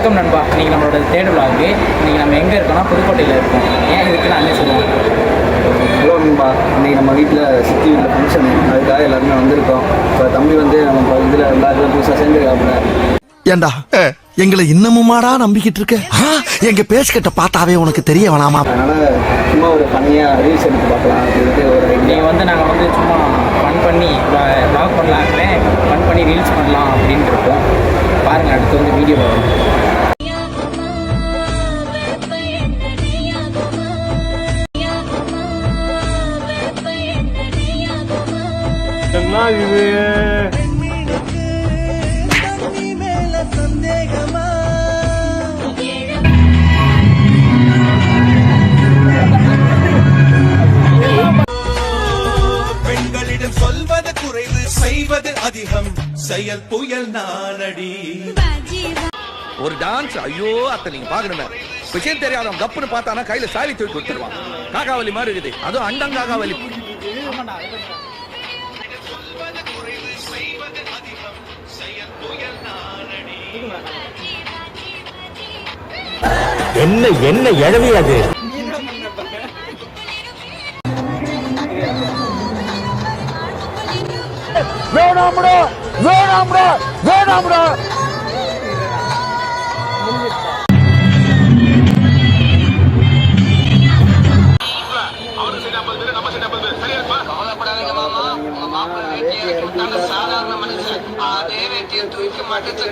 வணக்கம் நண்பா. இன்றைக்கி நம்மளோட தேடு விழாவுக்கு இன்றைக்கி நம்ம எங்கே இருக்கோம்னா புதுக்கோட்டையில் இருக்கோம். ஏன் இருக்குன்னு அண்ணே சொல்லுவோம். ஹலோ நண்பா, இன்றைக்கி நம்ம வீட்டில் சித்தி வீட்டில் ஃபங்க்ஷனு, அதுக்காக எல்லாருமே வந்திருக்கோம். இப்போ தம்பி வந்து நம்ம இதில் எல்லாருக்கும் புதுசாக சேர்ந்துருக்காப்புல. ஏண்டா எங்களை இன்னமுமாடா நம்பிக்கிட்டு இருக்க? எங்க பேசிக்கிட்ட பார்த்தாவே உனக்கு தெரிய வேணாமா? அதனால் சும்மா ஒரு ஃபன்னியாக ரீல்ஸ் எடுத்து பார்க்கலாம் அப்படின்ட்டு ஒரு இன்றைக்கி வந்து நாங்கள் வந்து சும்மா ஃபன் பண்ணி வ்ளாக் பண்ணலாம்னு ஃபன் பண்ணி ரீல்ஸ் பண்ணலாம் அப்படின்ட்டு இருக்கோம். பாருங்கள், அடுத்து வந்து வீடியோ வரும். பெண்களிடம் சொல்வது குறைவு, செய்வது அதிகம், செயல் புயல் நானடி. ஒரு டான்ஸ், ஐயோ அத்தை நீங்க பாக்கணுமே. விஷயம் தெரியாதவன் கப்புன்னு பார்த்தானா கையில சாவி தூக்கி கொடுத்துருவான். காக்காவலி மாதிரி இருக்குது, அதுவும் அண்டங்காக்காவலி. என்ன என்ன எழவி அது? வேணாம்டா வேணாம்டா வேணாம்டா. சாதாரண மனுஷன் அதே வேட்டியை தூக்கி மடிச்சு